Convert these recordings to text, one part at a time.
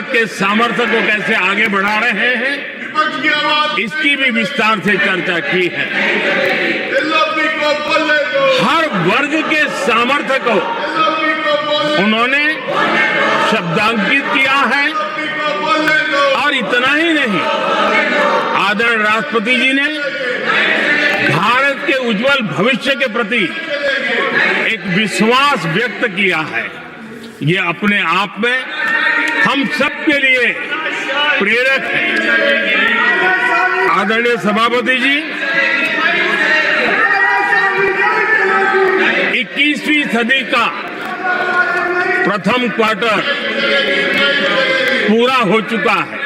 भारत के सामर्थ्य को कैसे आगे बढ़ा रहे हैं, इसकी भी विस्तार से चर्चा की है। हर वर्ग के सामर्थ्य को उन्होंने शब्दांकित किया है। और इतना ही नहीं, आदरणीय राष्ट्रपति जी ने भारत के उज्जवल भविष्य के प्रति एक विश्वास व्यक्त किया है। ये अपने आप में हम सबके लिए प्रेरक है। आदरणीय सभापति जी, 21वीं सदी का प्रथम क्वार्टर पूरा हो चुका है,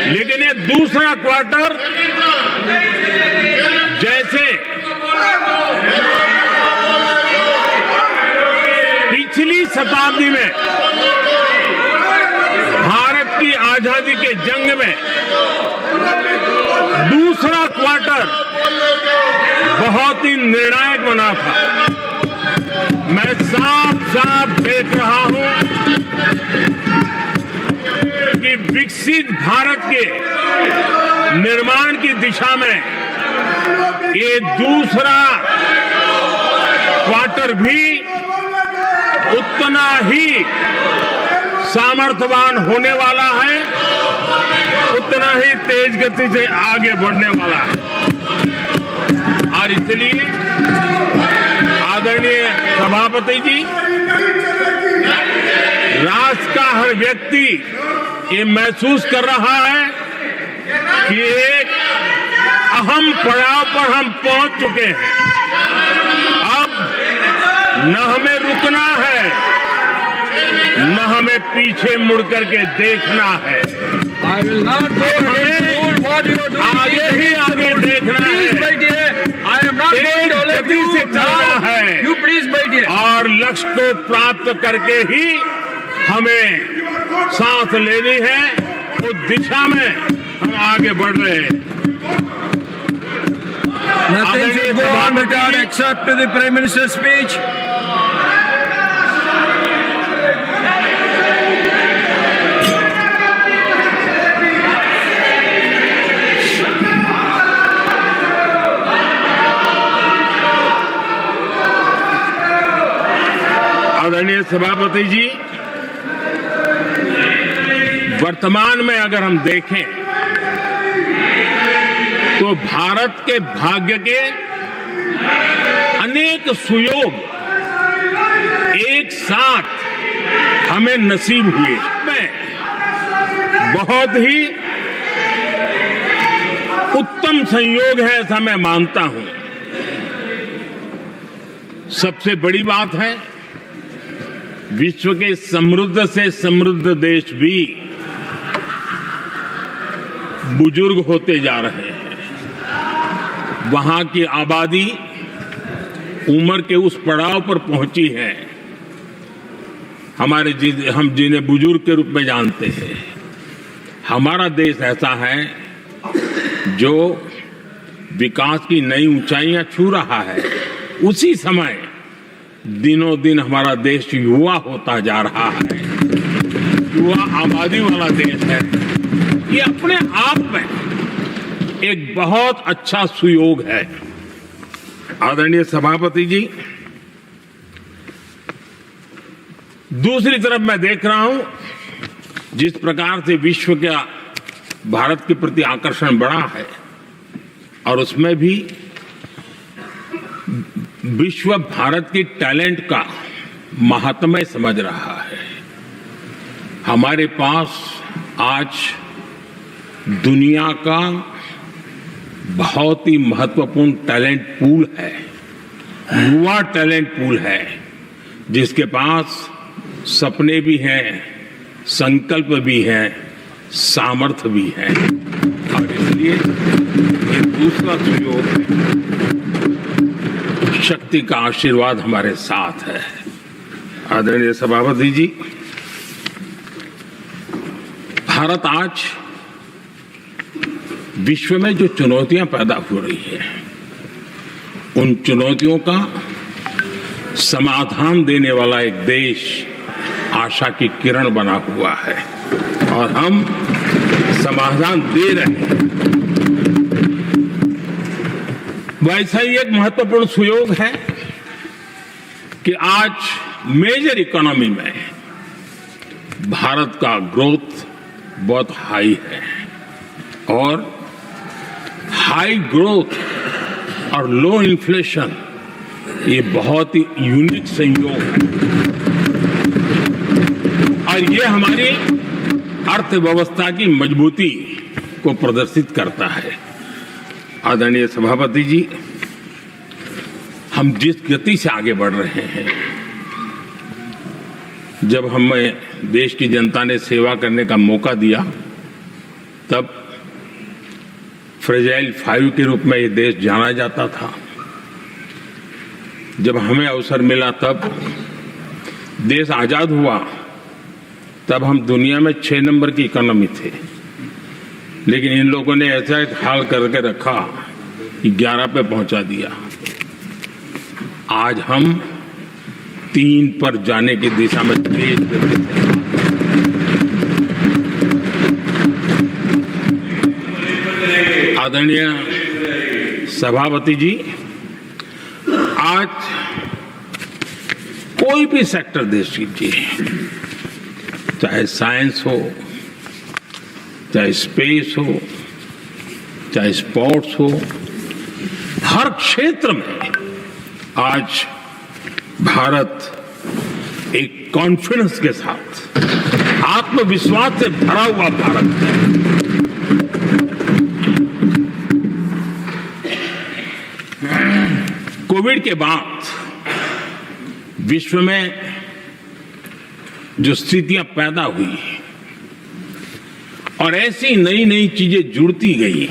लेकिन ये दूसरा क्वार्टर जैसे पिछली शताब्दी में भारत की आजादी के जंग में दूसरा क्वार्टर बहुत ही निर्णायक बना था। मैं साफ साफ देख रहा हूं कि विकसित भारत के निर्माण की दिशा में ये दूसरा क्वार्टर भी उतना ही सामर्थ्यवान होने वाला है, उतना ही तेज गति से आगे बढ़ने वाला है। और इसलिए आदरणीय सभापति जी, राष्ट्र का हर व्यक्ति ये महसूस कर रहा है कि एक अहम पड़ाव पर हम पहुंच चुके हैं। अब न हमें रुकना है, न हमें पीछे मुड़ करके देखना है। आगे ही आगे देखना है, गति से चलना है और लक्ष्य को प्राप्त करके ही हमें सांस लेनी है। उस दिशा में हम आगे बढ़ रहे हैं। Nothing should go on without except to the Prime Minister's speech. आदरणीय सभापति जी, वर्तमान में अगर हम देखें तो भारत के भाग्य के अनेक सुयोग एक साथ हमें नसीब हुए। मैं बहुत ही उत्तम संयोग है ऐसा मैं मानता हूं। सबसे बड़ी बात है, विश्व के समृद्ध से समृद्ध देश भी बुजुर्ग होते जा रहे हैं। वहां की आबादी उम्र के उस पड़ाव पर पहुंची है हम जिन्हें बुजुर्ग के रूप में जानते हैं। हमारा देश ऐसा है जो विकास की नई ऊंचाइयां छू रहा है। उसी समय दिनों दिन हमारा देश युवा होता जा रहा है, युवा आबादी वाला देश है। ये अपने आप में एक बहुत अच्छा सुयोग है। आदरणीय सभापति जी, दूसरी तरफ मैं देख रहा हूं जिस प्रकार से विश्व का भारत के प्रति आकर्षण बढ़ा है, और उसमें भी विश्व भारत की टैलेंट का महात्म्य समझ रहा है। हमारे पास आज दुनिया का बहुत ही महत्वपूर्ण टैलेंट पूल है, युवा टैलेंट पूल है, जिसके पास सपने भी हैं, संकल्प भी हैं, सामर्थ्य भी है। और इसलिए ये दूसरा सुयोग है। शक्ति का आशीर्वाद हमारे साथ है। आदरणीय सभापति जी, भारत आज विश्व में जो चुनौतियां पैदा हो रही है, उन चुनौतियों का समाधान देने वाला एक देश आशा की किरण बना हुआ है और हम समाधान दे रहे हैं। वैसा ही एक महत्वपूर्ण सुयोग है कि आज मेजर इकोनॉमी में भारत का ग्रोथ बहुत हाई है और हाई ग्रोथ और लो इन्फ्लेशन ये बहुत ही यूनिक संयोग है और ये हमारी अर्थव्यवस्था की मजबूती को प्रदर्शित करता है। आदरणीय सभापति जी, हम जिस गति से आगे बढ़ रहे हैं, जब हमें देश की जनता ने सेवा करने का मौका दिया तब फ्रेजाइल 5 के रूप में ये देश जाना जाता था। जब हमें अवसर मिला तब देश आजाद हुआ तब हम दुनिया में 6 नंबर की इकोनॉमी थे, लेकिन इन लोगों ने ऐसा एक हाल करके रखा कि 11 पे पहुंचा दिया। आज हम 3 पर जाने की दिशा में तेज गति से। आदरणीय सभापति जी, आज कोई भी सेक्टर देख लीजिए, चाहे साइंस हो, चाहे स्पेस हो, चाहे स्पोर्ट्स हो, हर क्षेत्र में आज भारत एक कॉन्फिडेंस के साथ, आत्मविश्वास से भरा हुआ भारत है। कोविड के बाद विश्व में जो स्थितियां पैदा हुई और ऐसी नई नई चीजें जुड़ती गई,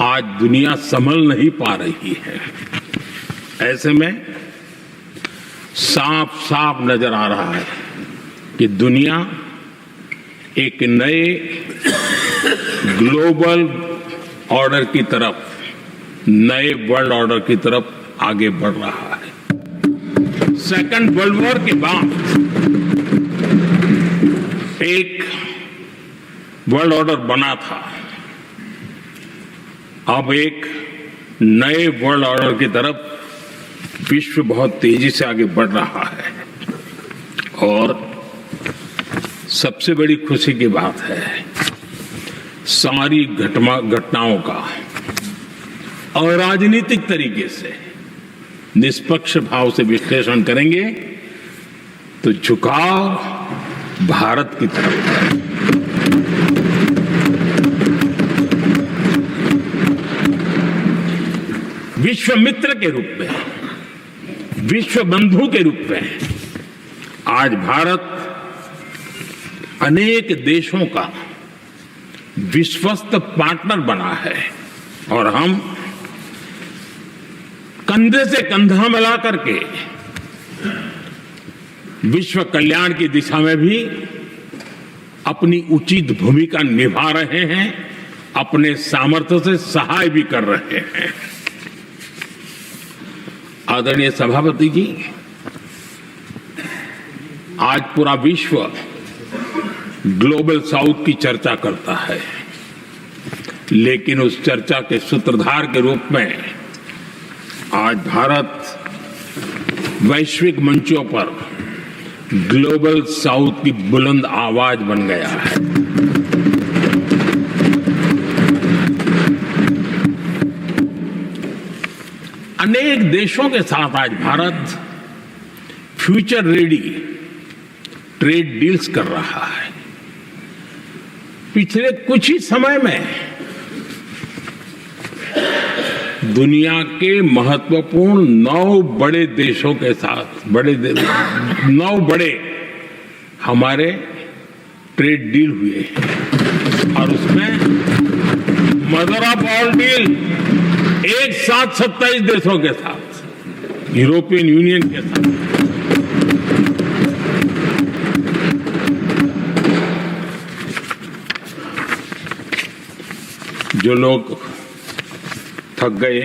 आज दुनिया संभल नहीं पा रही है। ऐसे में साफ साफ नजर आ रहा है कि दुनिया एक नए ग्लोबल ऑर्डर की तरफ, नए वर्ल्ड ऑर्डर की तरफ आगे बढ़ रहा है। सेकेंड वर्ल्ड वॉर के बाद एक वर्ल्ड ऑर्डर बना था, अब एक नए वर्ल्ड ऑर्डर की तरफ विश्व बहुत तेजी से आगे बढ़ रहा है। और सबसे बड़ी खुशी की बात है, सारी घटनाओं का और राजनीतिक तरीके से निष्पक्ष भाव से विश्लेषण करेंगे तो झुकाव भारत की तरफ है। विश्व मित्र के रूप में, विश्व बंधु के रूप में आज भारत अनेक देशों का विश्वस्त पार्टनर बना है और हम कंधे से कंधा मिला करके विश्व कल्याण की दिशा में भी अपनी उचित भूमिका निभा रहे हैं, अपने सामर्थ्य से सहाय भी कर रहे हैं। आदरणीय सभापति जी, आज पूरा विश्व ग्लोबल साउथ की चर्चा करता है, लेकिन उस चर्चा के सूत्रधार के रूप में आज भारत वैश्विक मंचों पर ग्लोबल साउथ की बुलंद आवाज बन गया है। अनेक देशों के साथ आज Bharat future ready trade deals कर रहा है। पिछले कुछ ही समय में दुनिया के महत्वपूर्ण 9 बड़े देशों के साथ 9 बड़े हमारे ट्रेड डील हुए हैं और उसमें मदर ऑफ ऑल डील एक साथ 27 देशों के साथ, यूरोपियन यूनियन के साथ। जो लोग थक गए,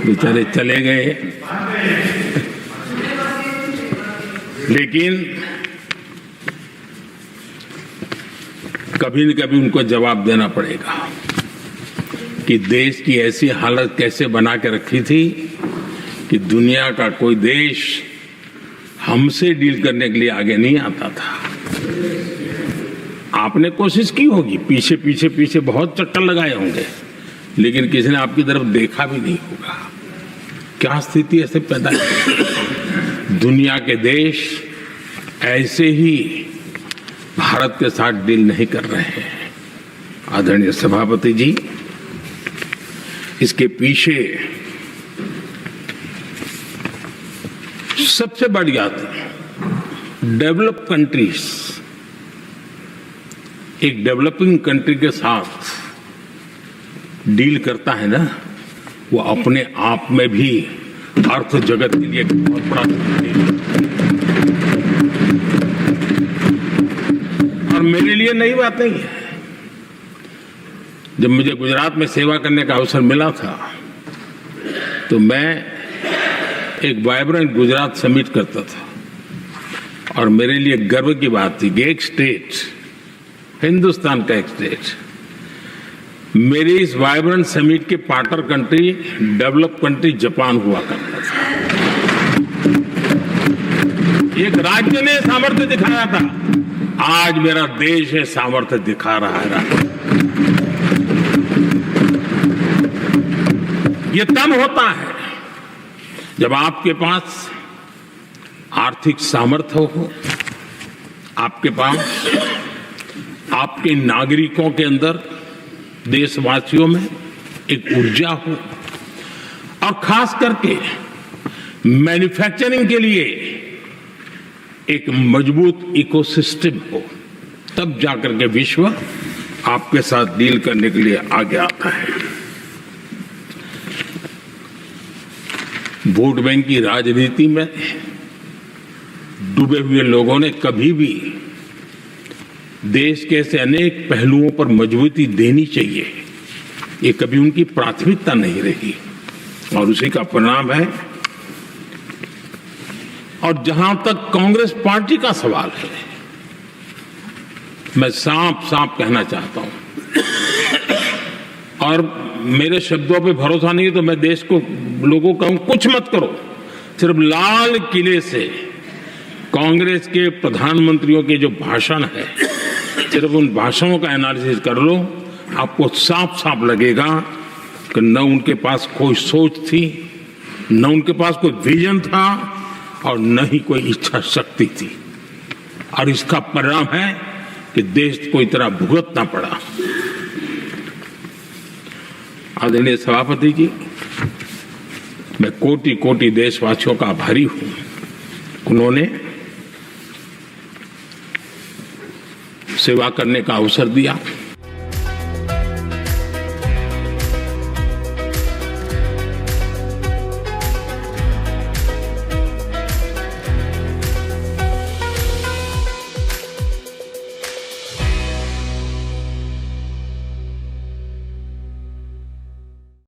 बेचारे चले गए, लेकिन कभी न कभी उनको जवाब देना पड़ेगा कि देश की ऐसी हालत कैसे बना के रखी थी कि दुनिया का कोई देश हमसे डील करने के लिए आगे नहीं आता था। आपने कोशिश की होगी, पीछे पीछे पीछे बहुत चक्कर लगाए होंगे, लेकिन किसी ने आपकी तरफ देखा भी नहीं होगा। क्या स्थिति ऐसे पैदा है? दुनिया के देश ऐसे ही भारत के साथ डील नहीं कर रहे हैं। आदरणीय सभापति जी, इसके पीछे सबसे बड़ी बात, डेवलप कंट्रीज एक डेवलपिंग कंट्री के साथ डील करता है ना, वो अपने आप में भी अर्थ जगत के लिए बहुत बड़ा और मेरे लिए नई बात नहीं है। जब मुझे गुजरात में सेवा करने का अवसर मिला था तो मैं एक वाइब्रेंट गुजरात समिट करता था और मेरे लिए गर्व की बात थी कि एक स्टेट, हिंदुस्तान का एक स्टेट, मेरी इस वाइब्रेंट समिट के partner country, develop country Japan हुआ करता था। एक राज्य ने सामर्थ्य दिखाया था, आज मेरा देश है सामर्थ्य दिखा रहा है। ये तब होता है जब आपके पास आर्थिक सामर्थ्य हो, आपके पास आपके नागरिकों के अंदर, देशवासियों में एक ऊर्जा हो और खास करके मैन्युफैक्चरिंग के लिए एक मजबूत इकोसिस्टम हो, तब जाकर के विश्व आपके साथ डील करने के लिए आगे आता है। वोट बैंक की राजनीति में डूबे हुए लोगों ने कभी भी देश के ऐसे अनेक पहलुओं पर मजबूती देनी चाहिए, ये कभी उनकी प्राथमिकता नहीं रही और उसी का परिणाम है। और जहां तक कांग्रेस पार्टी का सवाल है, मैं साफ साफ कहना चाहता हूं और मेरे शब्दों पे भरोसा नहीं है तो मैं देश को, लोगों को कहूं कुछ मत करो, सिर्फ लाल किले से कांग्रेस के प्रधानमंत्रियों के जो भाषण है, सिर्फ उन भाषणों का एनालिसिस कर लो, आपको साफ साफ लगेगा कि न उनके पास कोई सोच थी, न उनके पास कोई विजन था और न ही कोई इच्छा शक्ति थी। और इसका परिणाम है कि देश को इतना भुगतना पड़ा। आदरणीय सभापति जी, मैं कोटि कोटि देशवासियों का आभारी हूं। उन्होंने सेवा करने का अवसर दिया।